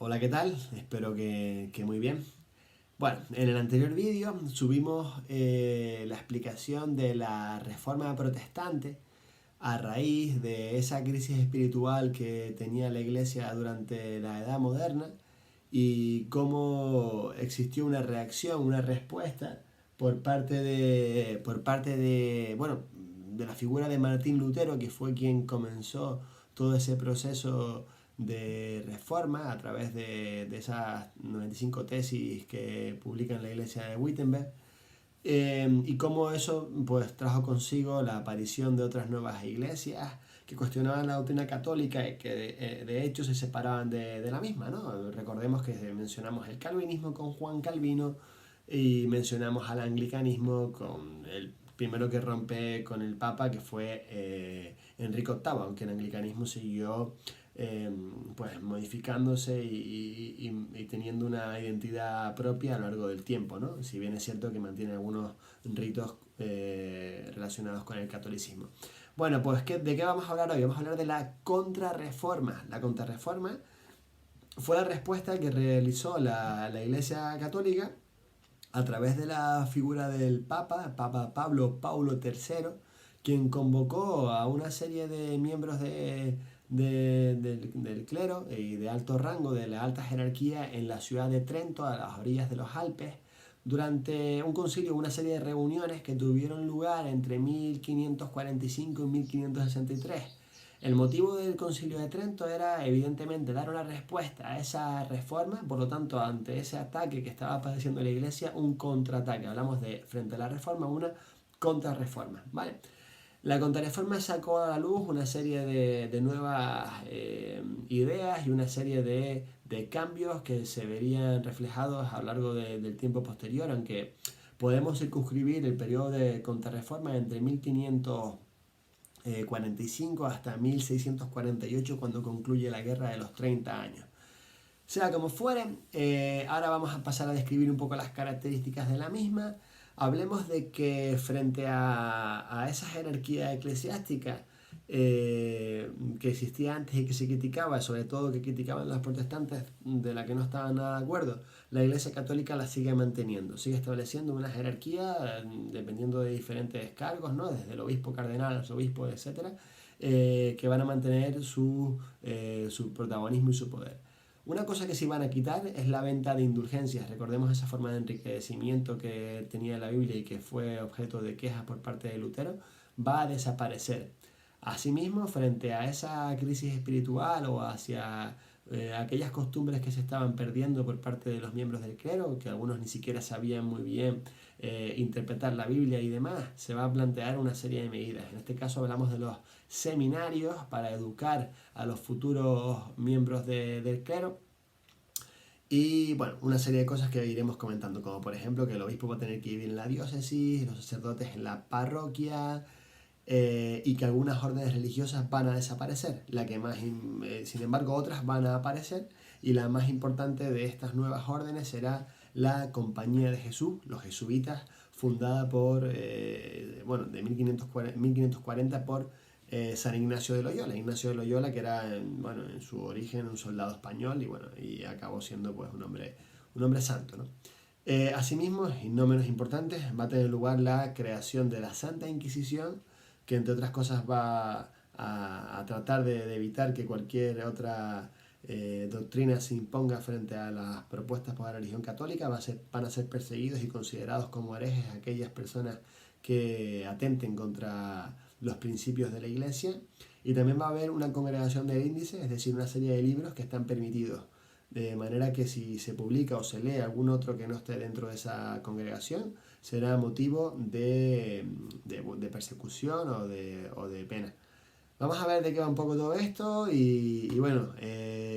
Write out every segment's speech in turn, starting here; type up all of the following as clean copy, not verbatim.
Hola, ¿qué tal? Espero que muy bien. Bueno, en el anterior vídeo subimos la explicación de la Reforma Protestante a raíz de esa crisis espiritual que tenía la Iglesia durante la Edad Moderna y cómo existió una reacción, una respuesta bueno, de la figura de Martín Lutero, que fue quien comenzó todo ese proceso de reforma a través de esas 95 tesis que publica en la iglesia de Wittenberg, y cómo eso pues trajo consigo la aparición de otras nuevas iglesias que cuestionaban la doctrina católica y que de hecho se separaban de la misma, ¿no? Recordemos que mencionamos el calvinismo con Juan Calvino y mencionamos al anglicanismo con el primero que rompe con el Papa, que fue Enrique VIII, aunque el anglicanismo siguió pues modificándose y teniendo una identidad propia a lo largo del tiempo, ¿no? Si bien es cierto que mantiene algunos ritos relacionados con el catolicismo. Bueno, pues ¿de qué vamos a hablar hoy? Vamos a hablar de la contrarreforma. La contrarreforma fue la respuesta que realizó la Iglesia Católica a través de la figura del Papa Paulo III, quien convocó a una serie de miembros del clero y de alto rango, de la alta jerarquía en la ciudad de Trento, a las orillas de los Alpes, durante un concilio, una serie de reuniones que tuvieron lugar entre 1545 y 1563. El motivo del Concilio de Trento era evidentemente dar una respuesta a esa reforma, por lo tanto, ante ese ataque que estaba padeciendo la Iglesia, un contraataque. Hablamos de, frente a la reforma, una contrarreforma, ¿vale? La contrarreforma sacó a la luz una serie de nuevas ideas y una serie de cambios que se verían reflejados a lo largo del tiempo posterior, aunque podemos circunscribir el periodo de contrarreforma entre 1545 hasta 1648, cuando concluye la Guerra de los 30 años. Sea como fuere, ahora vamos a pasar a describir un poco las características de la misma. Hablemos de que frente a esa jerarquía eclesiástica que existía antes y que se criticaba, sobre todo que criticaban los protestantes, de la que no estaban nada de acuerdo, la Iglesia Católica la sigue manteniendo, sigue estableciendo una jerarquía dependiendo de diferentes cargos, ¿no? Desde el obispo cardenal, arzobispo, etcétera, que van a mantener su protagonismo y su poder. Una cosa que sí van a quitar es la venta de indulgencias. Recordemos esa forma de enriquecimiento que tenía la Biblia y que fue objeto de quejas por parte de Lutero. Va a desaparecer. Asimismo, frente a esa crisis espiritual o hacia aquellas costumbres que se estaban perdiendo por parte de los miembros del clero, que algunos ni siquiera sabían muy bien interpretar la Biblia y demás, se va a plantear una serie de medidas. En este caso hablamos de los seminarios para educar a los futuros miembros del clero. Y bueno, una serie de cosas que iremos comentando, como por ejemplo que el obispo va a tener que vivir en la diócesis, los sacerdotes en la parroquia, y que algunas órdenes religiosas van a desaparecer. Sin embargo, otras van a aparecer, y la más importante de estas nuevas órdenes será la Compañía de Jesús, los jesuitas, fundada de 1540 por San Ignacio de Loyola. Ignacio de Loyola, que era en su origen un soldado español y acabó siendo pues un hombre santo, ¿no? Asimismo, y no menos importante, va a tener lugar la creación de la Santa Inquisición, que entre otras cosas va a tratar de evitar que cualquier otra doctrina se imponga frente a las propuestas por la religión católica. Van a ser perseguidos y considerados como herejes aquellas personas que atenten contra los principios de la Iglesia. Y también va a haber una congregación del índice, es decir, una serie de libros que están permitidos, de manera que si se publica o se lee algún otro que no esté dentro de esa congregación, será motivo de persecución o de pena. Vamos a ver de qué va un poco todo esto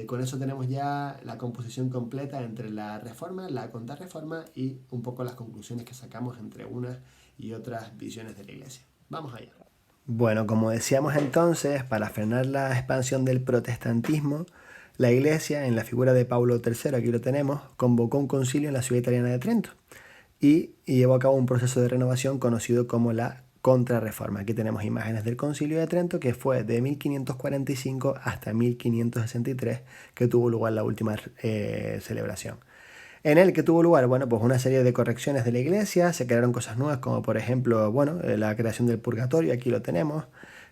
con eso tenemos ya la composición completa entre la reforma, la contrarreforma y un poco las conclusiones que sacamos entre unas y otras visiones de la Iglesia. Vamos allá. Bueno, como decíamos entonces, para frenar la expansión del protestantismo, la Iglesia, en la figura de Paulo III, aquí lo tenemos, convocó un concilio en la ciudad italiana de Trento y llevó a cabo un proceso de renovación conocido como la Contrarreforma. Aquí tenemos imágenes del Concilio de Trento, que fue de 1545 hasta 1563, que tuvo lugar la última celebración. En el que tuvo lugar, bueno, pues una serie de correcciones de la Iglesia, se crearon cosas nuevas como por ejemplo, bueno, la creación del purgatorio, aquí lo tenemos,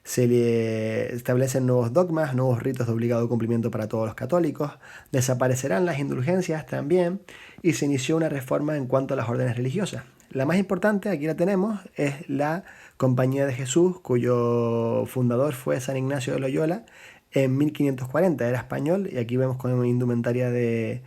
se le establecen nuevos dogmas, nuevos ritos de obligado cumplimiento para todos los católicos, desaparecerán las indulgencias también y se inició una reforma en cuanto a las órdenes religiosas. La más importante, aquí la tenemos, es la Compañía de Jesús, cuyo fundador fue San Ignacio de Loyola en 1540, era español y aquí vemos con indumentaria de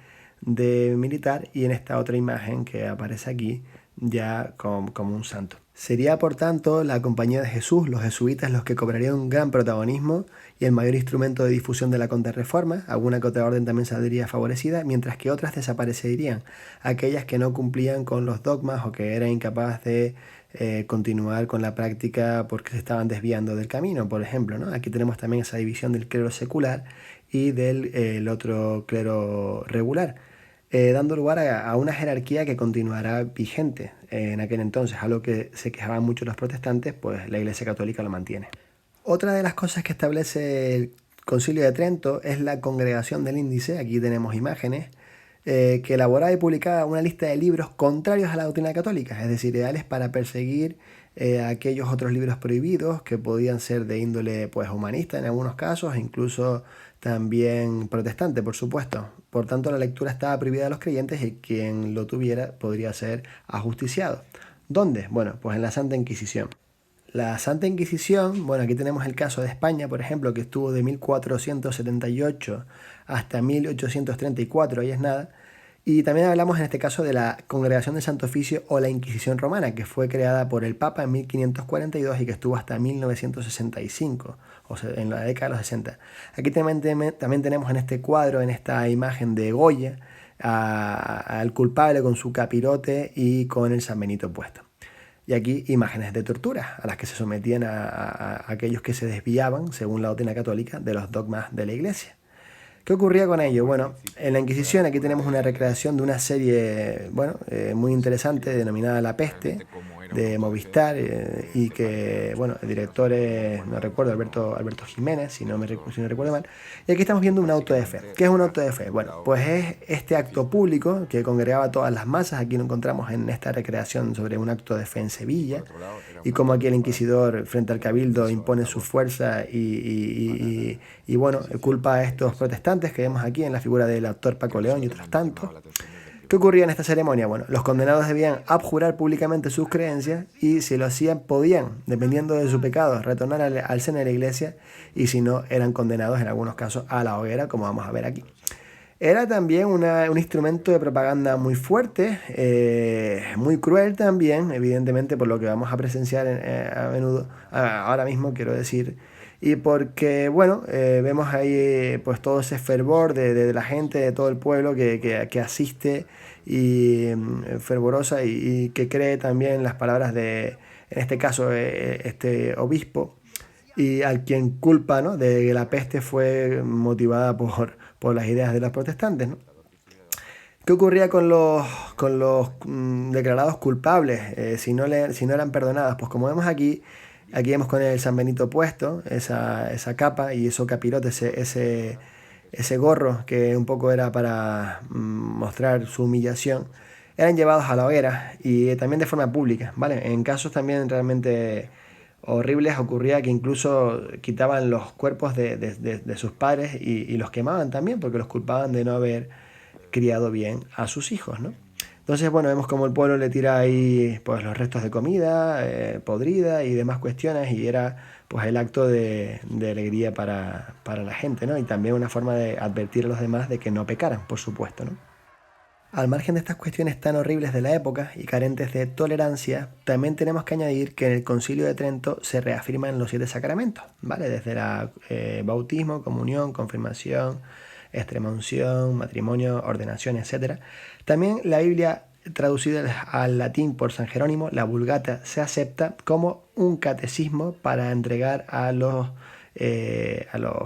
militar y en esta otra imagen que aparece aquí ya como un santo. Sería por tanto la Compañía de Jesús, los jesuitas, los que cobrarían un gran protagonismo y el mayor instrumento de difusión de la Contrarreforma. Alguna que otra orden también saldría favorecida, mientras que otras desaparecerían, aquellas que no cumplían con los dogmas o que eran incapaces de continuar con la práctica porque se estaban desviando del camino, por ejemplo, ¿no? Aquí tenemos también esa división del clero secular y del otro clero regular, dando lugar a una jerarquía que continuará vigente en aquel entonces, algo que se quejaban mucho los protestantes, pues la Iglesia Católica lo mantiene. Otra de las cosas que establece el Concilio de Trento es la Congregación del Índice, aquí tenemos imágenes, que elaboraba y publicaba una lista de libros contrarios a la doctrina católica, es decir, ideales para perseguir aquellos otros libros prohibidos que podían ser de índole pues, humanista en algunos casos, incluso también protestante, por supuesto. Por tanto, la lectura estaba prohibida a los creyentes y quien lo tuviera podría ser ajusticiado. ¿Dónde? Bueno, pues en la Santa Inquisición. La Santa Inquisición, bueno, aquí tenemos el caso de España, por ejemplo, que estuvo de 1478 hasta 1834, ahí es nada. Y también hablamos en este caso de la Congregación del Santo Oficio o la Inquisición Romana, que fue creada por el Papa en 1542 y que estuvo hasta 1965, o sea, en la década de los 60. Aquí también tenemos en este cuadro, en esta imagen de Goya, al culpable con su capirote y con el San Benito puesto. Y aquí imágenes de tortura a las que se sometían a aquellos que se desviaban, según la doctrina católica, de los dogmas de la Iglesia. ¿Qué ocurría con ello? Bueno, en la Inquisición aquí tenemos una recreación de una serie muy interesante denominada La Peste, de Movistar, y que, bueno, el director es, no recuerdo, Alberto Jiménez, si no recuerdo mal. Y aquí estamos viendo un auto de fe. ¿Qué es un auto de fe? Bueno, pues es este acto público que congregaba a todas las masas. Aquí lo encontramos en esta recreación sobre un acto de fe en Sevilla, y como aquí el inquisidor frente al cabildo impone su fuerza y bueno, culpa a estos protestantes que vemos aquí en la figura del actor Paco León y otros tantos. ¿Qué ocurría en esta ceremonia? Bueno, los condenados debían abjurar públicamente sus creencias y si lo hacían podían, dependiendo de su pecado, retornar al seno de la iglesia y si no, eran condenados en algunos casos a la hoguera, como vamos a ver aquí. Era también un instrumento de propaganda muy fuerte, muy cruel también, evidentemente por lo que vamos a presenciar a menudo, ahora mismo quiero decir, y porque, bueno, vemos ahí pues todo ese fervor de la gente, de todo el pueblo que asiste y fervorosa y que cree también las palabras de, en este caso, este obispo, y al quien culpa, ¿no?, de que la peste fue motivada por las ideas de los protestantes, ¿no? ¿Qué ocurría con los declarados culpables si no eran perdonados? Pues como vemos aquí vemos con el San Benito puesto, esa capa y esos capirotes, ese gorro que un poco era para mostrar su humillación, eran llevados a la hoguera y también de forma pública, ¿vale? En casos también realmente horribles ocurría que incluso quitaban los cuerpos de sus padres y los quemaban también porque los culpaban de no haber criado bien a sus hijos, ¿no? Entonces, bueno, vemos como el pueblo le tira ahí pues los restos de comida podrida y demás cuestiones y era pues el acto de alegría para la gente, ¿no? Y también una forma de advertir a los demás de que no pecaran, por supuesto, ¿no? Al margen de estas cuestiones tan horribles de la época y carentes de tolerancia, también tenemos que añadir que en el Concilio de Trento se reafirman los 7 sacramentos, ¿vale? Desde el bautismo, comunión, confirmación, extremaunción, matrimonio, ordenación, etc. También la Biblia, traducida al latín por San Jerónimo, la Vulgata, se acepta como un catecismo para entregar a los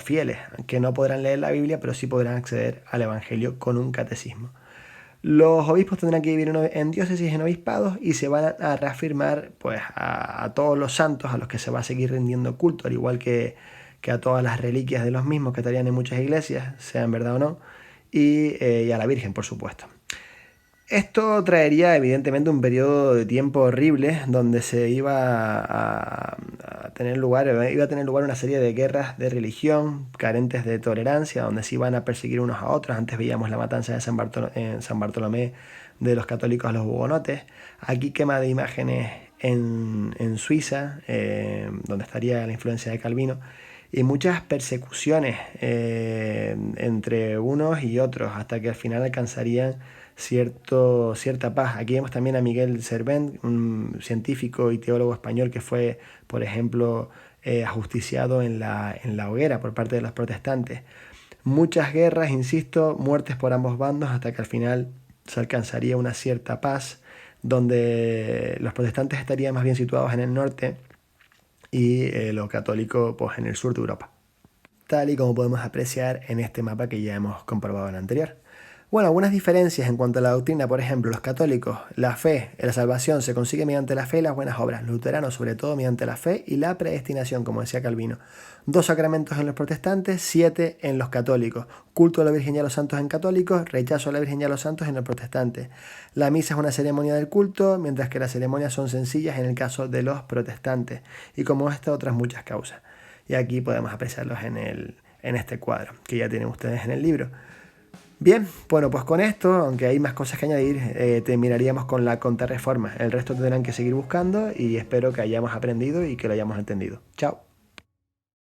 fieles, que no podrán leer la Biblia, pero sí podrán acceder al Evangelio con un catecismo. Los obispos tendrán que vivir en diócesis, en obispados, y se van a reafirmar pues, a todos los santos a los que se va a seguir rindiendo culto, al igual que a todas las reliquias de los mismos que estarían en muchas iglesias, sean verdad o no, y a la Virgen, por supuesto. Esto traería evidentemente un periodo de tiempo horrible donde se iba a tener lugar una serie de guerras de religión carentes de tolerancia, donde se iban a perseguir unos a otros. Antes veíamos la matanza de en San Bartolomé de los católicos a los hugonotes. Aquí quema de imágenes en Suiza, donde estaría la influencia de Calvino, y muchas persecuciones entre unos y otros, hasta que al final alcanzarían cierta paz. Aquí vemos también a Miguel Servent, un científico y teólogo español que fue, por ejemplo, ajusticiado en la hoguera por parte de los protestantes. Muchas guerras, insisto, muertes por ambos bandos, hasta que al final se alcanzaría una cierta paz, donde los protestantes estarían más bien situados en el norte y los católicos pues, en el sur de Europa, tal y como podemos apreciar en este mapa que ya hemos comprobado en el anterior. Bueno, algunas diferencias en cuanto a la doctrina: por ejemplo, los católicos, la fe, la salvación se consigue mediante la fe y las buenas obras; los luteranos, sobre todo, mediante la fe y la predestinación, como decía Calvino. 2 sacramentos en los protestantes, 7 en los católicos; culto a la Virgen y a los santos en católicos, rechazo a la Virgen y a los santos en los protestantes. La misa es una ceremonia del culto, mientras que las ceremonias son sencillas en el caso de los protestantes, y como esta, otras muchas causas. Y aquí podemos apreciarlos en este cuadro, que ya tienen ustedes en el libro. Bien, bueno, pues con esto, aunque hay más cosas que añadir, terminaríamos con la Contrarreforma. El resto tendrán que seguir buscando, y espero que hayamos aprendido y que lo hayamos entendido. Chao.